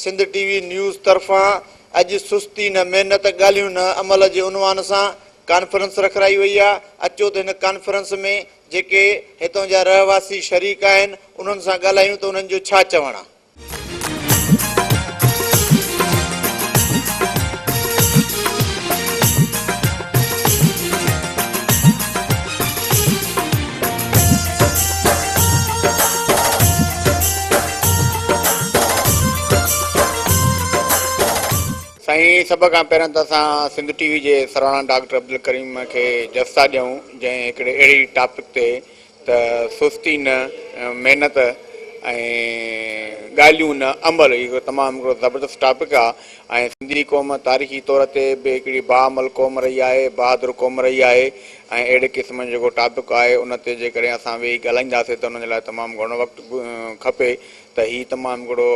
Sindh TV news तरफ़ां अॼु सुस्ती न महिनत ॻाल्हियूं न अमल जे उनवान सां कॉन्फ्रेंस रखाई वई आहे। अचो त हिन कॉन्फ्रेंस में जेके हितां जा रहवासी शरीक आहिनि उन्हनि सां ॻाल्हायूं त उन्हनि जो छा चवणु आहे। साईं, सभ खां पहिरियों त असां सिंध टीवी जे सराणा डॉक्टर अब्दुल करीम खे जस्ता ॾियूं जंहिं हिकिड़े अहिड़ी टॉपिक ते त सुस्ती न महिनत ऐं ॻाल्हियूं न अमल, इहो तमामु हिकिड़ो ज़बरदस्त टॉपिक आहे। ऐं सिंधी क़ौम तारीख़ी तौर ते बि हिकिड़ी बाअमल क़ौम रही आहे, बहादुर क़ौम रही आहे ऐं अहिड़े क़िस्म जो जेको टॉपिक आहे उन ते जेकॾहिं असां वेही ॻाल्हाईंदासीं त उन जे लाइ तमामु घणो वक़्तु खपे। त हीउ तमामु हिकिड़ो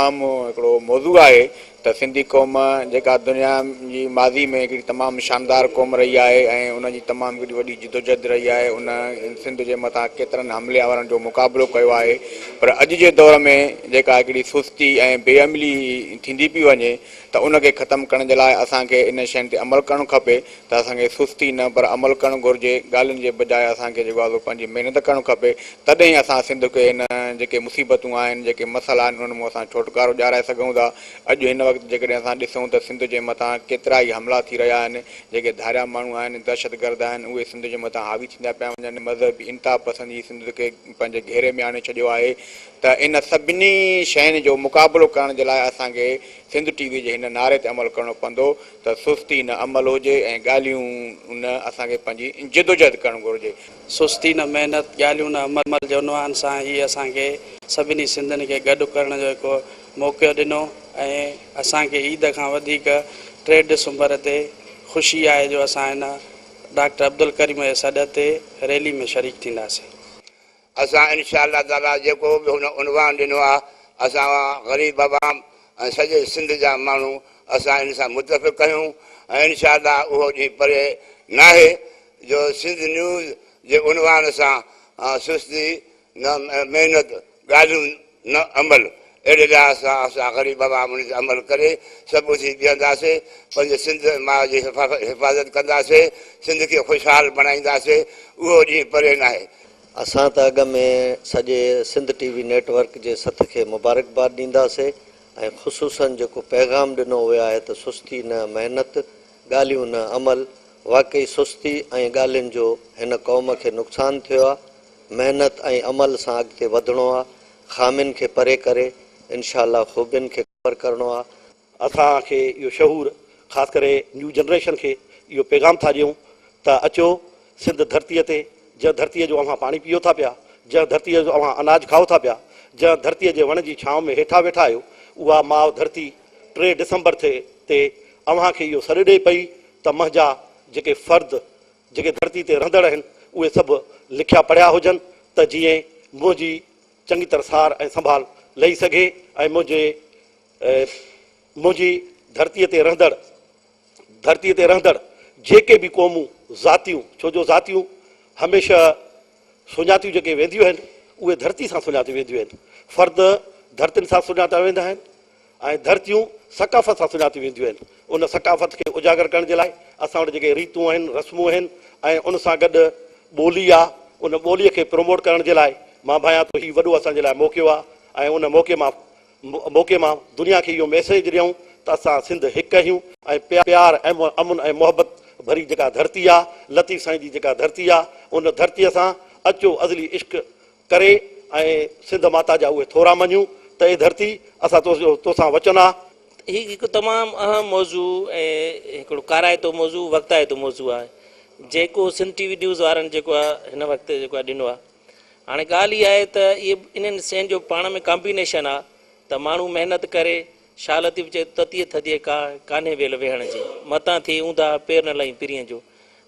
आम हिकिड़ो मौज़ू आहे त सिंधी क़ौम जेका दुनिया जी माज़ी में हिकिड़ी तमामु शानदार क़ौम रही आहे ऐं उनजी तमामु हिकिड़ी वॾी जिदोजहद रही आहे। उन सिंध जे मथां केतिरनि हमलावरनि जो मुक़ाबिलो कयो आहे, पर अॼु जे दौर में जेका हिकिड़ी सुस्ती ऐं बेअमली थींदी पई वञे त उनखे ख़तमु करण जे लाइ असांखे इन शयुनि ते अमल करणु खपे। त असांखे सुस्ती न पर अमल करणु घुरिजे। ॻाल्हियुनि जे बजाए असांखे जेको आहे पंहिंजी महिनत करणु खपे, तॾहिं असां सिंध खे हिन जेके मुसीबतूं आहिनि, जेके मसइला आहिनि, उन्हनि मां असां छुटकारो ॾियाराए सघूं था। अॼु हिन वक़्तु जेकॾहिं असां ॾिसूं त सिंध जे मथां केतिरा ई हमला थी रहिया आहिनि। जेके धारिया माण्हू आहिनि, दहशतगर्द आहिनि, उहे सिंध जे मथां हावी थींदा पिया वञनि। मज़हबी इंतिहा पसंदी सिंध खे पंहिंजे घेरे में आणे छॾियो आहे। त इन सभिनी शयुनि जो मुक़ाबिलो करण जे लाइ असांखे सिंध टीवी जे हिन नारे ते अमल करणो पवंदो त सुस्ती न अमल हुजे ऐं ॻाल्हियूं न, असांखे पंहिंजी जिदोजहद करणु घुरिजे। सुस्ती न महिनत, ॻाल्हियूं न अमल जे उनवान सां ही असांखे सभिनी सिंधियुनि खे गॾु करण जो हिकु मौक़ो ॾिनो ऐं असांखे ईद खां वधीक 3 डिसंबर ते ख़ुशी आहे जो असां हिन डॉक्टर अब्दुल करीम जे सॾ ते रैली में शरीक थींदासीं। असां इंशाअल्लाह ताला जेको बि हुन उनवान ॾिनो आहे, असां ग़रीब आवाम ऐं सॼे सिंध जा माण्हू असां इन सां मुतफ़िक़ कयूं ऐं इंशाअल्लाह उहो ॾींहुं परे न आहे जो सिंध न्यूज़ जे उनवान सां सुस्ती न महिनत, ॻाल्हियूं न अमल, अहिड़े लिहाज़ सां असां ग़रीब आवाम उन ते अमल करे सभु उथी बीहंदासीं, पंहिंजे सिंध माउ जी हिफ़ाज़त कंदासीं, सिंध खे ख़ुशहाल बणाईंदासीं। उहो ॾींहुं परे न आहे। असां त अॻ में सॼे सिंध टीवी नेटवर्क जे सथ खे मुबारकबाद ॾींदासीं ऐं ख़ुशूसन जेको पैगाम ॾिनो वियो आहे त सुस्ती न महिनत, ॻाल्हियूं न अमल, वाक़ई सुस्ती ऐं ॻाल्हियुनि जो हिन क़ौम खे नुक़सानु थियो आहे। महिनत ऐं अमल सां अॻिते वधिणो आहे, ख़ामियुनि खे परे करे इंशाअल्लाह ख़ूबियुनि खे कवर करिणो आहे। असांखे इहो शहूर ख़ासि करे न्यू जनरेशन खे इहो पैगाम था ॾियूं त अचो सिंध धरतीअ ते, जंहिं धरतीअ जो अव्हां पाणी पीओ था पिया, जंहिं धरतीअ जो अव्हां अनाज खाओ था पिया, जंहिं धरतीअ जे वण जी छांव में हेठा वेठा आहियो, उहा माउ धरती 3 डिसंबर ते अव्हांखे इहो सॾु ॾिए पई त मुंहिंजा जेके फ़र्द जेके धरती ते रहंदड़ आहिनि उहे सभु लिखिया पढ़िया हुजनि त जीअं मुंहिंजी चङी तरह सार ऐं संभाल लही सघे ऐं मुंहिंजी धरतीअ ते रहंदड़ जेके बि क़ौमूं ज़ातियूं, छो जो ज़ातियूं हमेशह सुञातियूं जेके वेंदियूं आहिनि उहे धरती सां सुञातियूं वेंदियूं आहिनि, फ़र्द धरतियुनि सां सुञाता वेंदा आहिनि ऐं धरतियूं सकाफ़त सां सुञातियूं वेंदियूं आहिनि। उन सकाफ़त खे उजागर करण जे लाइ असां वटि जेके रीतूं आहिनि, रस्मूं आहिनि ऐं उन सां गॾु ॿोली आहे, उन ॿोलीअ खे प्रमोट करण जे लाइ मां भायां थो हीउ वॾो असांजे लाइ मौक़ो आहे ऐं उन मौक़े मां दुनिया खे इहो मैसेज ॾियूं त असां सिंध हिकु आहियूं ऐं प्यार ऐं अमुन ऐं मोहबत भरी जेका धरती आहे, लतीफ़ साईं जी जेका धरती आहे, उन धरतीअ सां अचो अज़ली इश्क करे ऐं सिंध माता जा उहे थोरा मञूं त हे धरती असां तोसां वचन आहे। हीउ हिकु तमामु अहम मौज़ू ऐं हिकिड़ो काराइतो मौज़ू, वक़्ताइतो मौज़ू आहे जेको सिंध टीवी न्यूज़ वारनि जेको आहे हिन वक़्तु जेको आहे ॾिनो आहे। हाणे ॻाल्हि इहा आहे त इहे इन्हनि शयुनि जो पाण में कॉम्बिनेशन आहे त माण्हू महिनत करे, छा लतीफ़ चए ततीअ थधीअ कान्हे वेल वेहण जी, मतां थी ऊंधा पेर न लही पीरीअ जो।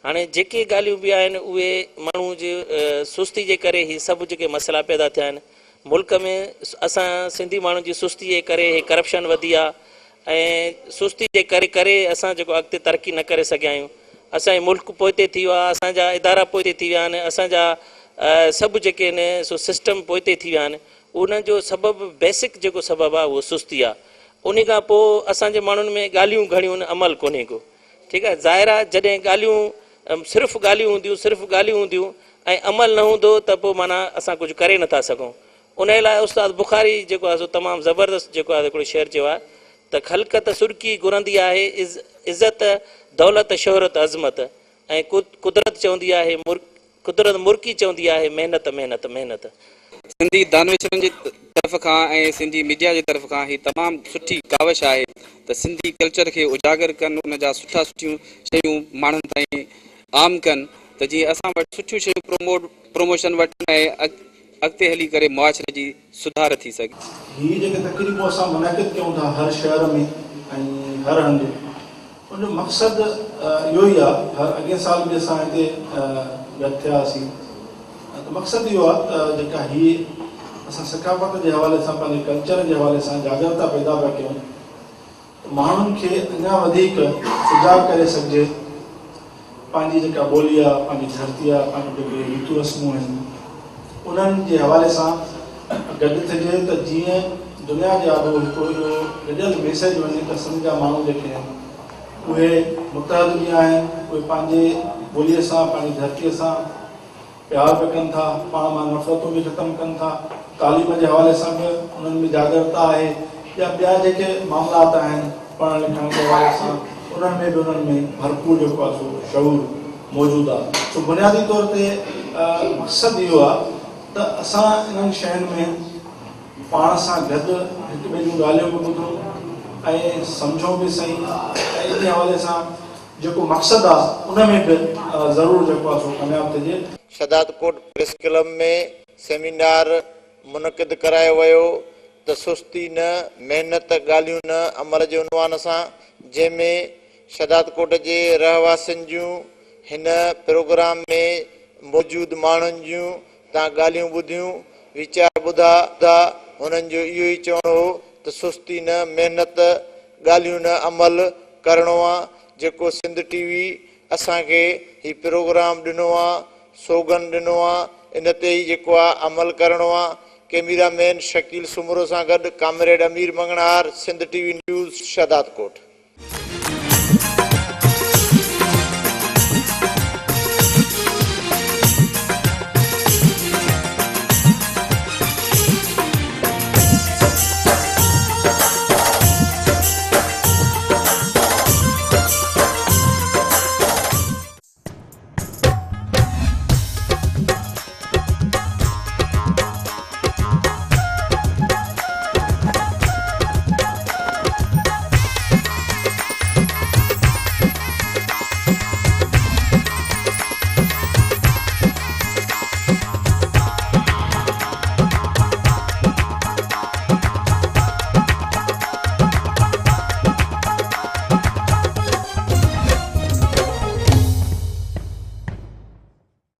हाणे जेके ॻाल्हियूं बि आहिनि उहे माण्हू जे सुस्ती जे करे ही सभु जेके मसइला पैदा थिया आहिनि मुल्क में। असां सिंधी माण्हुनि जी सुस्ती जे करे हे करप्शन वधी आहे ऐं सुस्ती जे करे असां जेको अॻिते तरक़ी न करे सघिया आहियूं। असांजो मुल्क पोइते थी वियो आहे, असांजा इदारा पोइते थी विया आहिनि, असांजा सभु जेके आहिनि सो सिस्टम पोइते थी विया आहिनि। उन जो सबबु बेसिक जेको सबबु आहे उहो सुस्ती आहे। उन खां पोइ असांजे माण्हुनि में ॻाल्हियूं घणियूं आहिनि, अमल कोन्हे को। ठीकु आहे, ज़ाहिर आहे जॾहिं ॻाल्हियूं सिर्फ़ु ॻाल्हियूं हूंदियूं ऐं अमल न हूंदो त पोइ माना असां कुझु करे नथा सघूं। उन लाइ उस्ताद बुखारी जेको आहे सो तमामु ज़बरदस्त जेको आहे हिकिड़ो शेर चयो आहे त ख़ल्क़त सुर्की घुरंदी आहे इज़त दौलत शोहरत अज़मत, ऐं कुदरत चवंदी आहे कुदरत मुर्की चवंदी आहे महिनत महिनत महिनत। सिंधी दानवेश्वरनि जी तरफ़ खां ऐं सिंधी मीडिया जी तरफ़ खां ही तमामु सुठी काविश आहे त सिंधी कल्चर खे उजागर कनि, उन जा सुठियूं शयूं माण्हुनि ताईं आम कनि, त जीअं असां वटि सुठियूं शयूं प्रमोशन वठनि ऐं अॻिते हली करे मुआशरे जी सुधार थी सघे। हीअ जेके तक़रीबूं असां मुनक़िद कयूं था हर शहर में ऐं हर हंधि, उनजो मक़सदु इहो ई आहे। अॻे साल बि असां हिते गॾु थिया हुआसीं, त मक़सदु इहो आहे त जेका हीअ असां सकाफ़त जे हवाले सां पंहिंजे कल्चर जे हवाले सां जागरूकता पैदा पिया कयूं, त माण्हुनि खे अञा वधीक सुजाग करे सघिजे। पंहिंजी जेका ॿोली आहे, पंहिंजी धरती आहे, पंहिंजूं जेके रीतियूं रस्मूं आहिनि, उन्हनि जे हवाले सां गॾु थिए त जीअं दुनिया जे आॾो हिकिड़ो इहो गॾियल मैसेज वञे त समुझा माण्हू जेके आहिनि उहे मुतहद बि आहिनि, उहे पंहिंजे ॿोलीअ सां पंहिंजी धरतीअ सां प्यार बि कनि था, पाण मां नफ़रतूं बि ख़तमु कनि था। तालीम जे हवाले सां बि उन्हनि में जागरूकता आहे, या ॿिया जेके मामलात आहिनि पढ़ण लिखण जे हवाले सां उन्हनि में बि उन्हनि में भरपूर जेको आहे सो शऊर मौजूदु आहे। सो बुनियादी तौर ते मक़सदु इहो आहे त असां इन्हनि शयुनि में पाण सां गॾु हिक ॿिए जूं ॻाल्हियूं बि ॿुधूं ऐं सम्झूं बि सही, ऐं इन हवाले सां जेको मक़सदु आहे उन में बि ज़रूरु जेको आहे सो कामयाबु थिए। शदादकोट प्रेस क्लब में सेमिनार मुनक़िद करायो वियो त सुस्ती न, महिनत, ॻाल्हियूं न, अमल जे उनवान सां, जंहिंमें शदादकोट जे रहवासियुनि जूं हिन प्रोग्राम में मौजूदु माण्हुनि जूं तव्हां ॻाल्हियूं ॿुधियूं, वीचार ॿुधा। हुननि जो इहो ई चवणो हो त सुस्ती न, महिनत, ॻाल्हियूं न, अमल करिणो आहे। जेको सिंध टीवी असांखे ही प्रोग्राम ॾिनो आहे, सोगन ॾिनो आहे, इन ते ई जेको आहे अमल करिणो आहे। कैमरामैन शकील सुमरो सां गॾु कामरेड अमीर मंगणार, सिंध टीवी न्यूज़, शदादकोट।